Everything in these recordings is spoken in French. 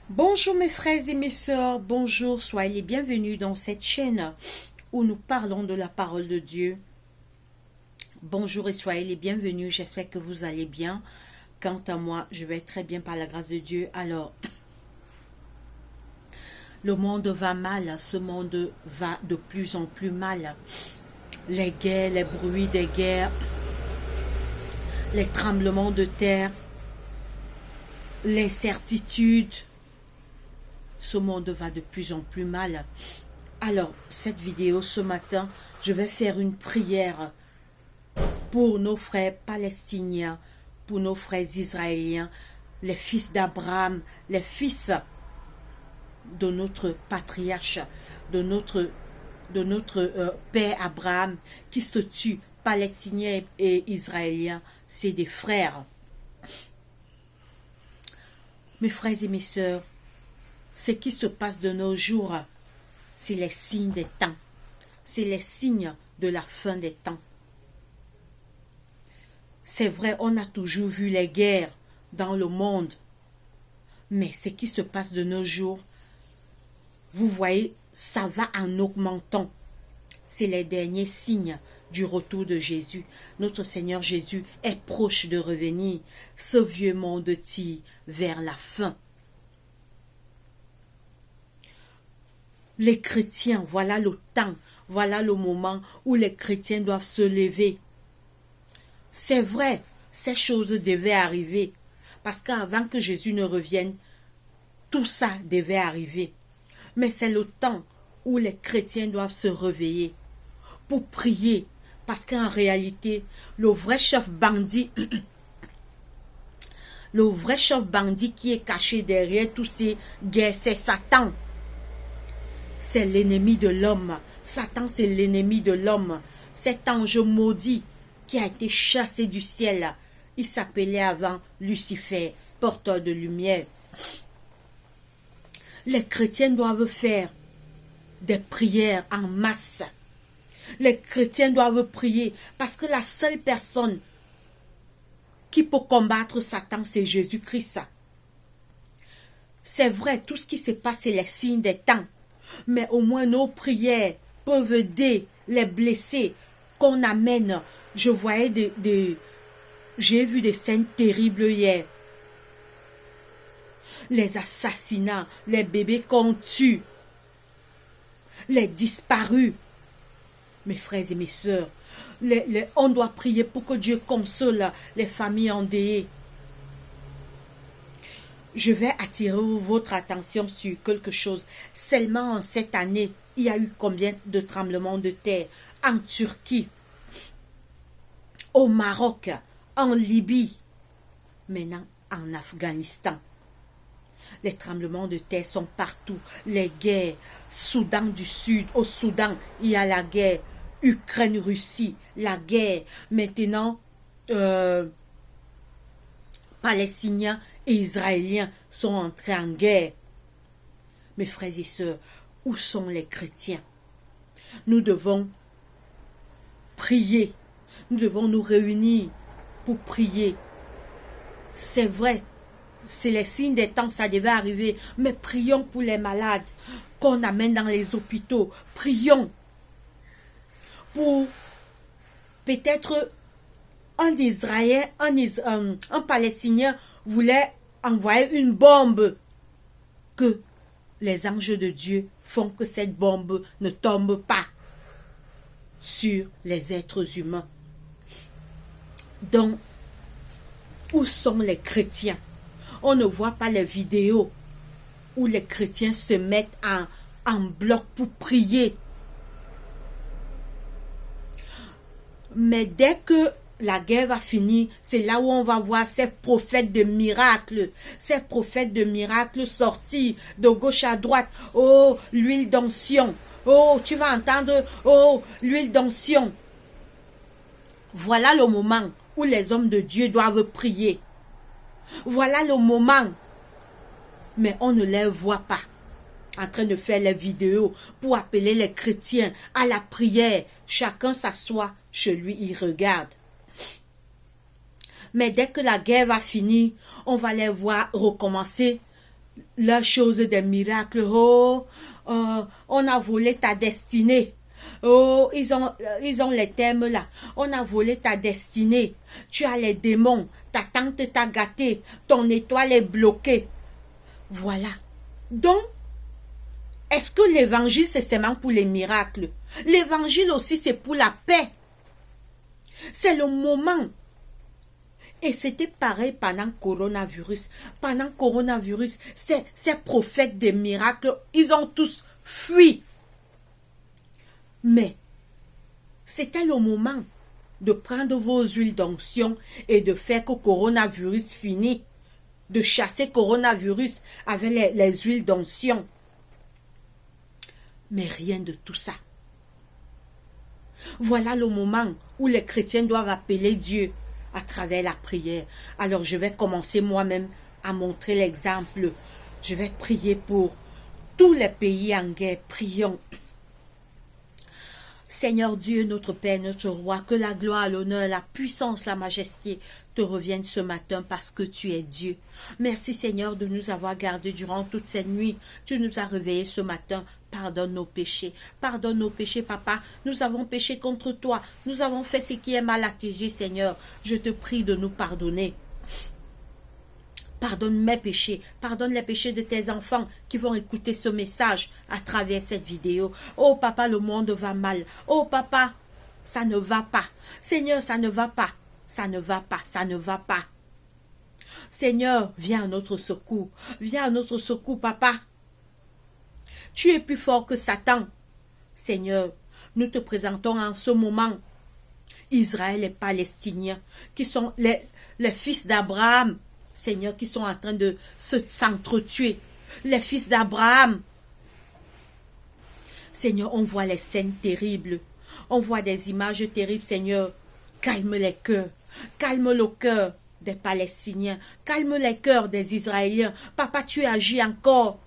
Bonjour mes frères et mes sœurs, bonjour, soyez les bienvenus dans cette chaîne où nous parlons de la parole de Dieu. Bonjour et soyez les bienvenus, j'espère que vous allez bien. Quant à moi, je vais très bien par la grâce de Dieu. Alors, le monde va mal, ce monde va de plus en plus mal. Les guerres, les bruits des guerres, les tremblements de terre, l'incertitude, ce monde va de plus en plus mal. Alors, cette vidéo ce matin, je vais faire une prière pour nos frères palestiniens, pour nos frères israéliens, les fils d'Abraham, les fils de notre patriarche, de notre père Abraham, qui se tuent, palestiniens et israéliens, c'est des frères. Mes frères et mes sœurs, ce qui se passe de nos jours, c'est les signes des temps. C'est les signes de la fin des temps. C'est vrai, on a toujours vu les guerres dans le monde. Mais ce qui se passe de nos jours, vous voyez, ça va en augmentant. C'est les derniers signes du retour de Jésus. Notre Seigneur Jésus est proche de revenir. Ce vieux monde tire vers la fin. Les chrétiens, voilà le temps, voilà le moment où les chrétiens doivent se lever. C'est vrai, ces choses devaient arriver, parce qu'avant que Jésus ne revienne, tout ça devait arriver. Mais c'est le temps où les chrétiens doivent se réveiller pour prier, parce qu'en réalité, le vrai chef bandit qui est caché derrière tous ces guerres, c'est Satan. C'est l'ennemi de l'homme. Satan, c'est l'ennemi de l'homme. Cet ange maudit qui a été chassé du ciel, il s'appelait avant Lucifer, porteur de lumière. Les chrétiens doivent faire des prières en masse. Les chrétiens doivent prier parce que la seule personne qui peut combattre Satan, c'est Jésus-Christ. C'est vrai, tout ce qui se passe, c'est les signes des temps. Mais au moins nos prières peuvent aider les blessés qu'on amène. Je voyais j'ai vu des scènes terribles hier. Les assassinats, les bébés qu'on tue, les disparus. Mes frères et mes sœurs, on doit prier pour que Dieu console les familles endeuillées. Je vais attirer votre attention sur quelque chose. Seulement en cette année, il y a eu combien de tremblements de terre en Turquie, au Maroc, en Libye, maintenant en Afghanistan. Les tremblements de terre sont partout. Les guerres, Soudan du Sud, au Soudan, il y a la guerre. Ukraine-Russie, la guerre. Maintenant, Palestiniens et Israéliens sont entrés en guerre. Mes frères et sœurs, où sont les chrétiens? Nous devons prier. Nous devons nous réunir pour prier. C'est vrai, c'est les signes des temps, ça devait arriver. Mais prions pour les malades qu'on amène dans les hôpitaux. Prions pour peut-être un Israélien, un Palestinien voulait envoyer une bombe, que les anges de Dieu font que cette bombe ne tombe pas sur les êtres humains. Donc, où sont les chrétiens? On ne voit pas les vidéos où les chrétiens se mettent en bloc pour prier. Mais dès que la guerre va finir, c'est là où on va voir ces prophètes de miracles. Ces prophètes de miracles sortis de gauche à droite. Oh, l'huile d'onction. Oh, tu vas entendre, oh, l'huile d'onction. Voilà le moment où les hommes de Dieu doivent prier. Voilà le moment. Mais on ne les voit pas en train de faire les vidéos pour appeler les chrétiens à la prière. Chacun s'assoit chez lui, il regarde. Mais dès que la guerre va finir, on va les voir recommencer la chose des miracles. Oh, on a volé ta destinée. Oh, ils ont les thèmes là. On a volé ta destinée. Tu as les démons. Ta tante t'a gâté. Ton étoile est bloquée. Voilà. Donc, est-ce que l'évangile, c'est seulement pour les miracles? L'évangile aussi, c'est pour la paix. C'est le moment. Et c'était pareil pendant coronavirus. Pendant coronavirus, ces prophètes des miracles, ils ont tous fui. Mais, c'était le moment de prendre vos huiles d'onction et de faire que coronavirus finisse. De chasser coronavirus avec les huiles d'onction. Mais rien de tout ça. Voilà le moment où les chrétiens doivent appeler Dieu à travers la prière. Alors je vais commencer moi-même à montrer l'exemple. Je vais prier pour tous les pays en guerre. Prions. Seigneur Dieu, notre Père, notre Roi, que la gloire, l'honneur, la puissance, la majesté te reviennent ce matin parce que tu es Dieu. Merci Seigneur de nous avoir gardés durant toute cette nuit. Tu nous as réveillés ce matin. Pardonne nos péchés. Pardonne nos péchés, Papa. Nous avons péché contre toi. Nous avons fait ce qui est mal à tes yeux, Seigneur. Je te prie de nous pardonner. Pardonne mes péchés, pardonne les péchés de tes enfants qui vont écouter ce message à travers cette vidéo. Oh papa, le monde va mal. Oh papa, ça ne va pas. Seigneur, ça ne va pas. Ça ne va pas, ça ne va pas. Seigneur, viens à notre secours. Viens à notre secours, papa. Tu es plus fort que Satan. Seigneur, nous te présentons en ce moment Israël et Palestiniens, qui sont les fils d'Abraham. Seigneur, qui sont en train de s'entretuer. Les fils d'Abraham. Seigneur, on voit les scènes terribles. On voit des images terribles, Seigneur. Calme les cœurs. Calme le cœur des Palestiniens. Calme les cœurs des Israéliens. Papa, tu agis encore.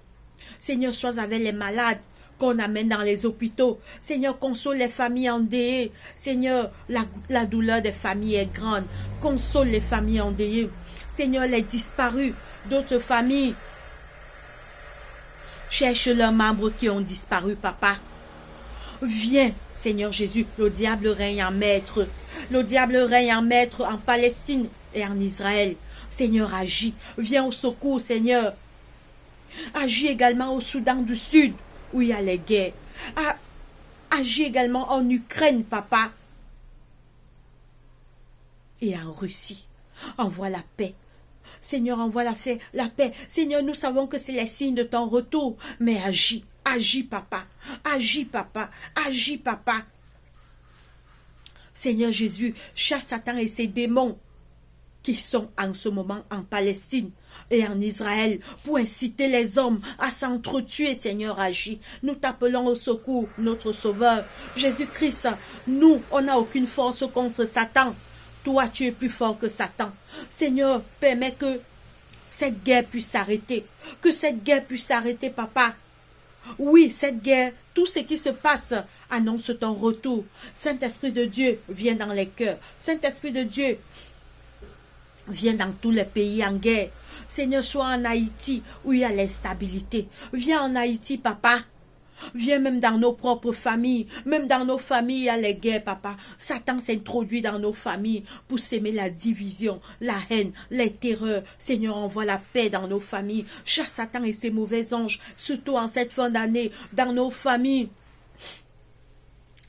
Seigneur, sois avec les malades qu'on amène dans les hôpitaux. Seigneur, console les familles endeuillées. Seigneur, la douleur des familles est grande. Console les familles endeuillées. Seigneur, les disparus d'autres familles. Cherche leurs membres qui ont disparu, papa. Viens, Seigneur Jésus, le diable règne en maître. Le diable règne en maître en Palestine et en Israël. Seigneur, agis. Viens au secours, Seigneur. Agis également au Soudan du Sud, où il y a les guerres. Agis également en Ukraine, papa. Et en Russie. Envoie la paix. Seigneur, envoie la paix. Seigneur, nous savons que c'est les signes de ton retour. Mais agis. Agis, papa. Agis, papa. Agis, papa. Seigneur Jésus, chasse Satan et ses démons qui sont en ce moment en Palestine et en Israël pour inciter les hommes à s'entretuer. Seigneur, agis. Nous t'appelons au secours, notre Sauveur. Jésus-Christ, nous, on n'a aucune force contre Satan. Toi, tu es plus fort que Satan. Seigneur, permets que cette guerre puisse s'arrêter. Que cette guerre puisse s'arrêter, papa. Oui, cette guerre, tout ce qui se passe annonce ton retour. Saint-Esprit de Dieu, viens dans les cœurs. Saint-Esprit de Dieu, viens dans tous les pays en guerre. Seigneur, sois en Haïti où il y a l'instabilité. Viens en Haïti, papa. Viens même dans nos propres familles. Même dans nos familles, il y a les guerres, papa. Satan s'introduit dans nos familles pour s'aimer la division, la haine, les terreurs. Seigneur, envoie la paix dans nos familles. Chasse Satan et ses mauvais anges, surtout en cette fin d'année, dans nos familles.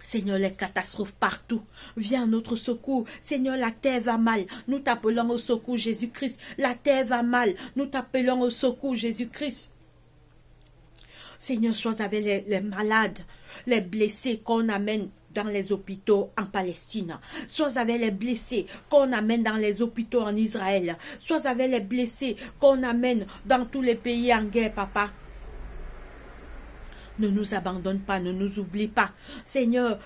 Seigneur, les catastrophes partout. Viens à notre secours. Seigneur, la terre va mal. Nous t'appelons au secours, Jésus-Christ. La terre va mal. Nous t'appelons au secours, Jésus-Christ. Seigneur, sois avec les malades, les blessés qu'on amène dans les hôpitaux en Palestine. Sois avec les blessés qu'on amène dans les hôpitaux en Israël. Sois avec les blessés qu'on amène dans tous les pays en guerre, papa. Ne nous abandonne pas, ne nous oublie pas. Seigneur,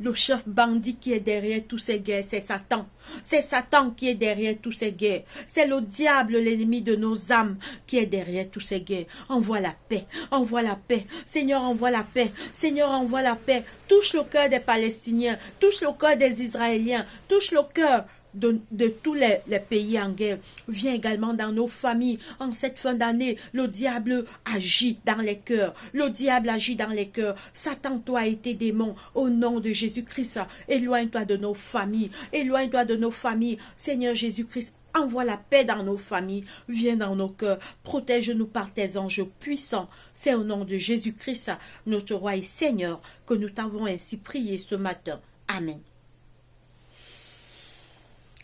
le chef bandit qui est derrière tous ces guerres, c'est Satan. C'est Satan qui est derrière tous ces guerres. C'est le diable, l'ennemi de nos âmes, qui est derrière tous ces guerres. Envoie la paix, envoie la paix. Seigneur, envoie la paix. Seigneur, envoie la paix. Touche le cœur des Palestiniens, touche le cœur des Israéliens, touche le cœur de tous les pays en guerre. Viens également dans nos familles. En cette fin d'année, le diable agit dans les cœurs. Le diable agit dans les cœurs. Satan, toi et tes démons, au nom de Jésus-Christ, éloigne-toi de nos familles. Éloigne-toi de nos familles. Seigneur Jésus-Christ, envoie la paix dans nos familles. Viens dans nos cœurs. Protège-nous par tes anges puissants. C'est au nom de Jésus-Christ, notre roi et Seigneur, que nous t'avons ainsi prié ce matin. Amen.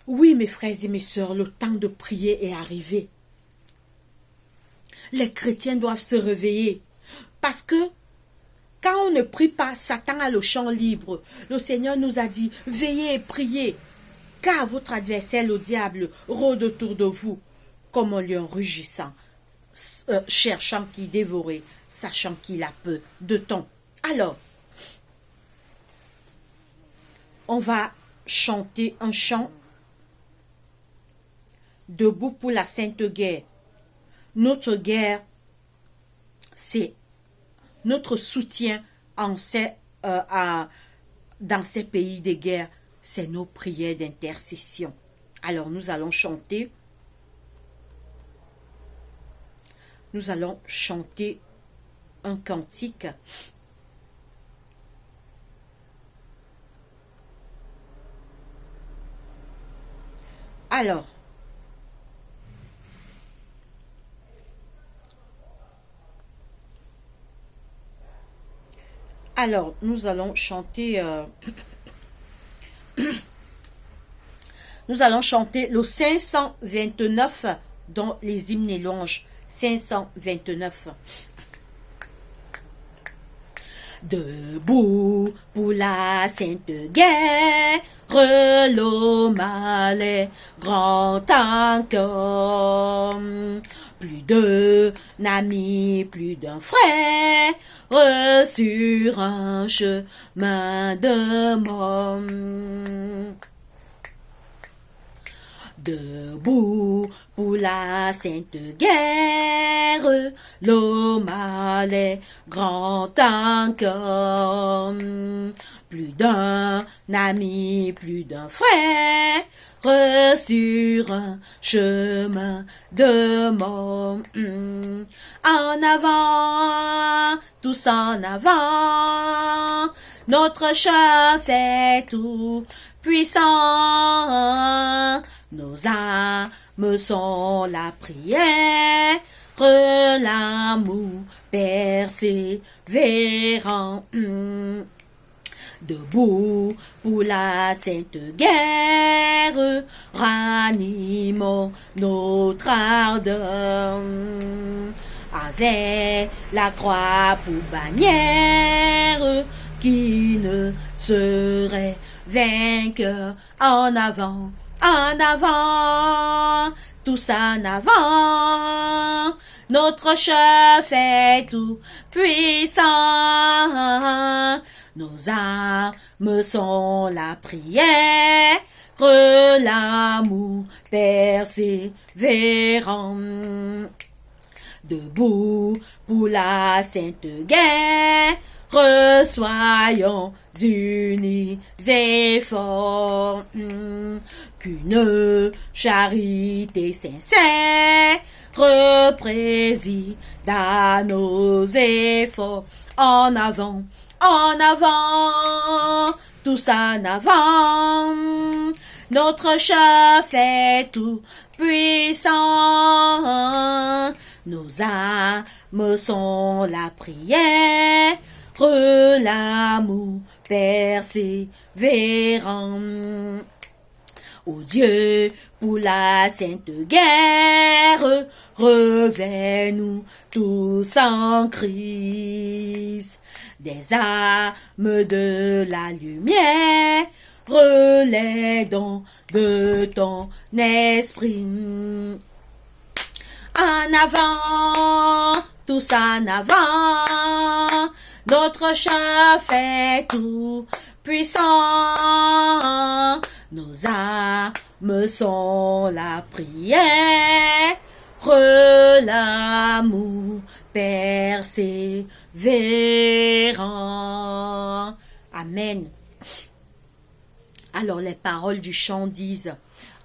Oui, mes frères et mes sœurs, le temps de prier est arrivé. Les chrétiens doivent se réveiller. Parce que quand on ne prie pas, Satan a le champ libre. Le Seigneur nous a dit, veillez et priez. Car votre adversaire, le diable, rôde autour de vous comme un lion rugissant, cherchant qui dévorer, sachant qu'il a peu de temps. Alors, on va chanter un chant. Debout pour la sainte guerre. Notre guerre, c'est notre soutien dans ces pays de guerre, c'est nos prières d'intercession. Alors nous allons chanter. Nous allons chanter un cantique. Alors, nous allons chanter nous allons chanter le 529 dans les hymnes et louanges. 529. Debout pour la sainte guerre, l'homme allait grand encore. Plus d'un ami, plus d'un frère, sur un chemin de mort. Debout pour la sainte guerre, l'homme allait grand encore. Plus d'un ami, plus d'un frère, sur un chemin de mort. En avant, tous en avant, notre chef est tout puissant. Nos âmes sont la prière, l'amour persévérant. Debout pour la sainte guerre, ranimons notre ardeur. Avec la croix pour bannière, qui ne serait vainqueur. En avant, tous en avant, notre chef est tout puissant. Nos âmes sont la prière, l'amour persévérant. Debout pour la sainte guerre, soyons unis et forts. Qu'une charité sincère préside à nos efforts. En avant, tous en avant, notre chef est tout puissant. Nos âmes sont la prière, l'amour persévérant. Ô Dieu, pour la sainte guerre, revêt-nous tous en Christ. Des âmes de la lumière, les dons de ton esprit. En avant, tous en avant, notre chef est tout puissant. Nos âmes sont la prière, l'amour persévérant. Amen. Alors les paroles du chant disent: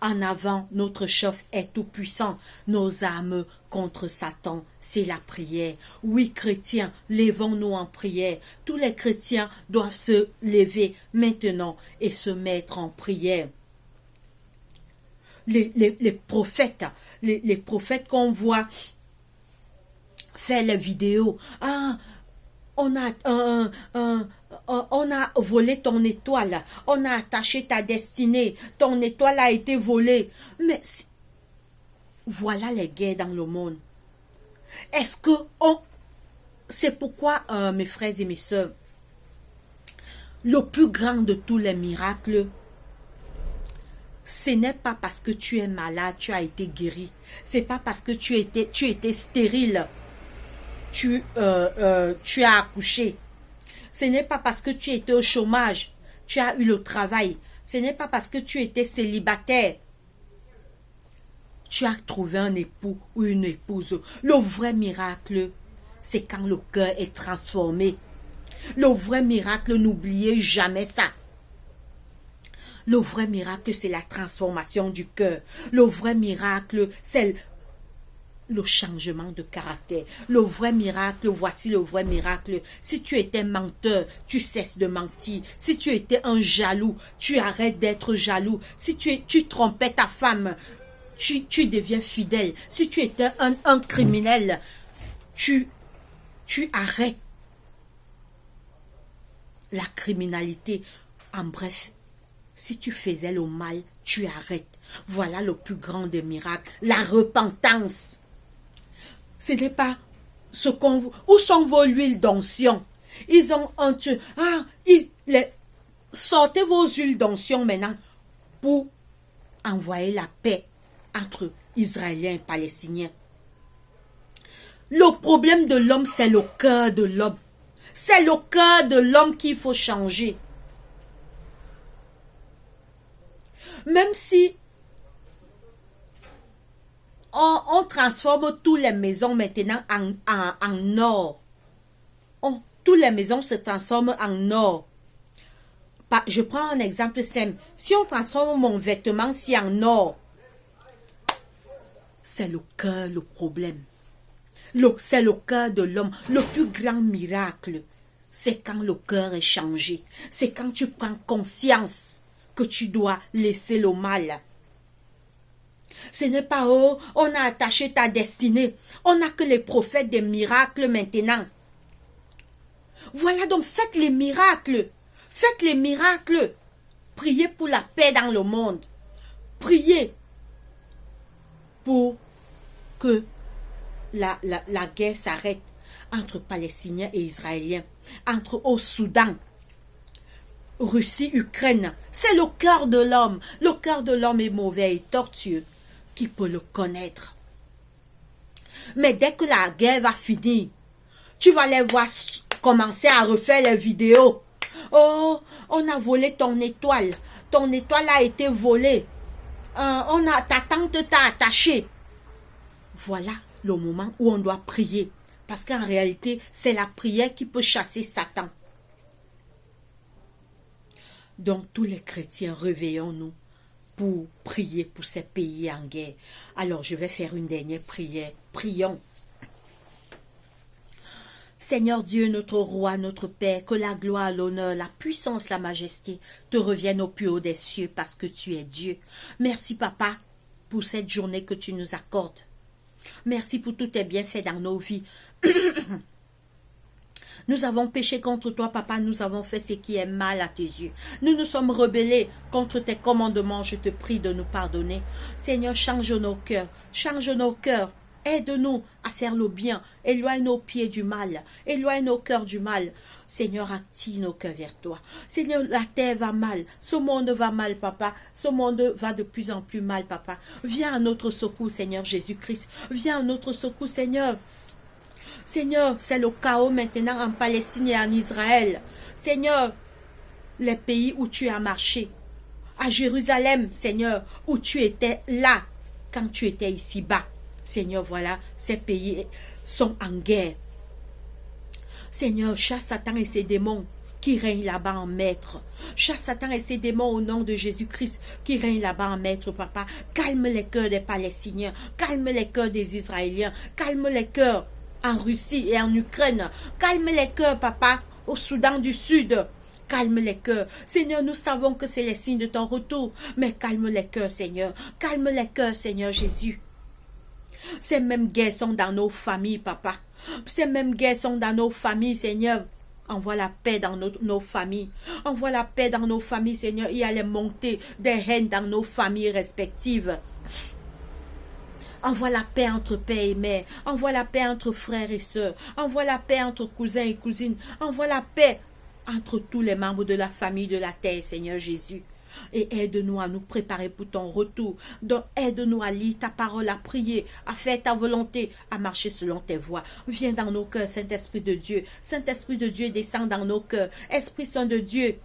En avant, notre chef est tout puissant. Nos armes contre Satan, c'est la prière. Oui, chrétiens, levons-nous en prière. Tous les chrétiens doivent se lever maintenant et se mettre en prière. Les prophètes, les prophètes qu'on voit faire les vidéos. Ah, on a volé ton étoile, on a attaché ta destinée, ton étoile a été volée. Mais voilà les guerres dans le monde. Est-ce que c'est pourquoi, mes frères et mes sœurs, le plus grand de tous les miracles, ce n'est pas parce que tu es malade, tu as été guéri. C'est pas parce que tu étais stérile, tu as accouché. Ce n'est pas parce que tu étais au chômage, tu as eu le travail. Ce n'est pas parce que tu étais célibataire, tu as trouvé un époux ou une épouse. Le vrai miracle, c'est quand le cœur est transformé. Le vrai miracle, n'oubliez jamais ça. Le vrai miracle, c'est la transformation du cœur. Le vrai miracle, c'est le changement de caractère. Le vrai miracle, voici le vrai miracle. Si tu étais menteur, tu cesses de mentir. Si tu étais un jaloux, tu arrêtes d'être jaloux. Si tu trompais ta femme, tu deviens fidèle. Si tu étais un criminel, tu arrêtes la criminalité. En bref, si tu faisais le mal, tu arrêtes. Voilà le plus grand des miracles, la repentance. Ce n'est pas ce qu'on... Où sont vos huiles d'onction? Ils ont sortez vos huiles d'onction maintenant pour envoyer la paix entre Israéliens et Palestiniens. Le problème de l'homme, c'est le cœur de l'homme. C'est le cœur de l'homme qu'il faut changer. Même si on transforme toutes les maisons maintenant en or. Toutes les maisons se transforment en or. Je prends un exemple simple. Si on transforme mon vêtement en or, c'est le cœur le problème. C'est le cœur de l'homme. Le plus grand miracle, c'est quand le cœur est changé. C'est quand tu prends conscience que tu dois laisser le mal. Ce n'est pas on a attaché ta destinée. On n'a que les prophètes des miracles maintenant. Voilà, donc faites les miracles. Faites les miracles. Priez pour la paix dans le monde. Priez pour que la guerre s'arrête entre Palestiniens et Israéliens, au Soudan, Russie, Ukraine. C'est le cœur de l'homme. Le cœur de l'homme est mauvais et tortueux. Qui peut le connaître? Mais dès que la guerre va finir, tu vas les voir commencer à refaire les vidéos. Oh, on a volé ton étoile. Ton étoile a été volée. Ta tante t'a attaché. Voilà le moment où on doit prier. Parce qu'en réalité, c'est la prière qui peut chasser Satan. Donc, tous les chrétiens, réveillons-nous pour prier pour ces pays en guerre. Alors, je vais faire une dernière prière. Prions. Seigneur Dieu, notre roi, notre Père, que la gloire, l'honneur, la puissance, la majesté te reviennent au plus haut des cieux parce que tu es Dieu. Merci, Papa, pour cette journée que tu nous accordes. Merci pour tous tes bienfaits dans nos vies. Nous avons péché contre toi, Papa. Nous avons fait ce qui est mal à tes yeux. Nous nous sommes rebellés contre tes commandements. Je te prie de nous pardonner. Seigneur, change nos cœurs. Change nos cœurs. Aide-nous à faire le bien. Éloigne nos pieds du mal. Éloigne nos cœurs du mal. Seigneur, attire nos cœurs vers toi. Seigneur, la terre va mal. Ce monde va mal, Papa. Ce monde va de plus en plus mal, Papa. Viens à notre secours, Seigneur Jésus-Christ. Viens à notre secours, Seigneur. Seigneur, c'est le chaos maintenant en Palestine et en Israël. Seigneur, les pays où tu as marché. À Jérusalem, Seigneur, où tu étais là, quand tu étais ici-bas. Seigneur, voilà, ces pays sont en guerre. Seigneur, chasse Satan et ses démons qui règne là-bas en maître. Chasse Satan et ses démons au nom de Jésus-Christ qui règne là-bas en maître, papa. Calme les cœurs des Palestiniens, calme les cœurs des Israéliens, calme les cœurs en Russie et en Ukraine. Calme les cœurs, papa, au Soudan du Sud. Calme les cœurs. Seigneur, nous savons que c'est les signes de ton retour, mais calme les cœurs, Seigneur. Calme les cœurs, Seigneur Jésus. Ces mêmes guerres sont dans nos familles, papa. Ces mêmes guerres sont dans nos familles, Seigneur. Envoie la paix dans nos familles. Envoie la paix dans nos familles, Seigneur. Il y a les montées des haines dans nos familles respectives. Envoie la paix entre père et mère. Envoie la paix entre frères et sœurs. Envoie la paix entre cousins et cousines. Envoie la paix entre tous les membres de la famille de la terre, Seigneur Jésus. Et aide-nous à nous préparer pour ton retour. Donc aide-nous à lire ta parole, à prier, à faire ta volonté, à marcher selon tes voies. Viens dans nos cœurs, Saint-Esprit de Dieu. Saint-Esprit de Dieu, descend dans nos cœurs. Esprit Saint de Dieu,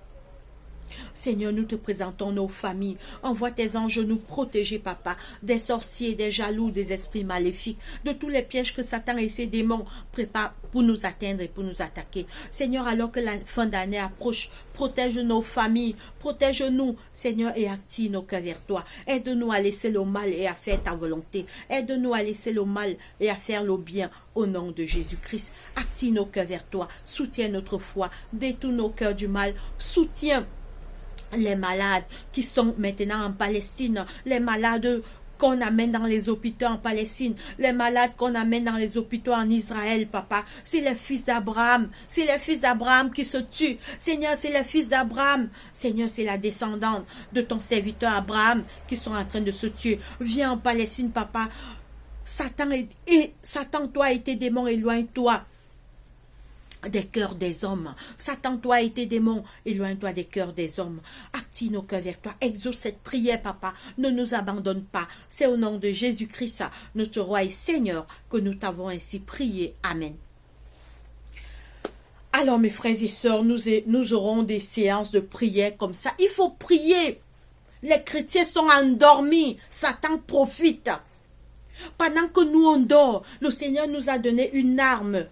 Seigneur, nous te présentons nos familles. Envoie tes anges nous protéger, papa, des sorciers, des jaloux, des esprits maléfiques, de tous les pièges que Satan et ses démons préparent pour nous atteindre et pour nous attaquer. Seigneur, alors que la fin d'année approche, protège nos familles, protège-nous, Seigneur, et active nos cœurs vers toi. Aide-nous à laisser le mal et à faire ta volonté. Aide-nous à laisser le mal et à faire le bien au nom de Jésus-Christ. Active nos cœurs vers toi. Soutiens notre foi. Détourne nos cœurs du mal. Soutiens les malades qui sont maintenant en Palestine, les malades qu'on amène dans les hôpitaux en Palestine, les malades qu'on amène dans les hôpitaux en Israël, papa. C'est les fils d'Abraham, c'est les fils d'Abraham qui se tuent. Seigneur, c'est les fils d'Abraham. Seigneur, c'est la descendante de ton serviteur Abraham qui sont en train de se tuer. Viens en Palestine, papa. Satan, toi et tes démons, éloigne-toi des cœurs des hommes. Satan, toi et tes démons, éloigne-toi des cœurs des hommes. Active nos cœurs vers toi. Exauce cette prière, papa. Ne nous abandonne pas. C'est au nom de Jésus-Christ, notre roi et Seigneur, que nous t'avons ainsi prié. Amen. Alors, mes frères et sœurs, nous aurons des séances de prière comme ça. Il faut prier. Les chrétiens sont endormis. Satan profite. Pendant que nous on dort, le Seigneur nous a donné une arme.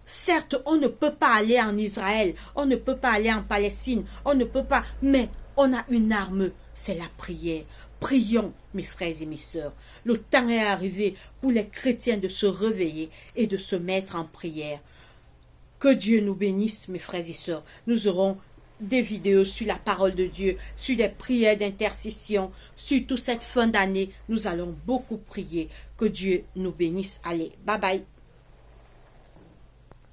Certes, on ne peut pas aller en Israël, on ne peut pas aller en Palestine, on ne peut pas, mais on a une arme, c'est la prière. Prions, mes frères et mes sœurs. Le temps est arrivé pour les chrétiens de se réveiller et de se mettre en prière. Que Dieu nous bénisse, mes frères et sœurs. Nous aurons des vidéos sur la parole de Dieu, sur des prières d'intercession, sur toute cette fin d'année. Nous allons beaucoup prier. Que Dieu nous bénisse. Allez, bye bye.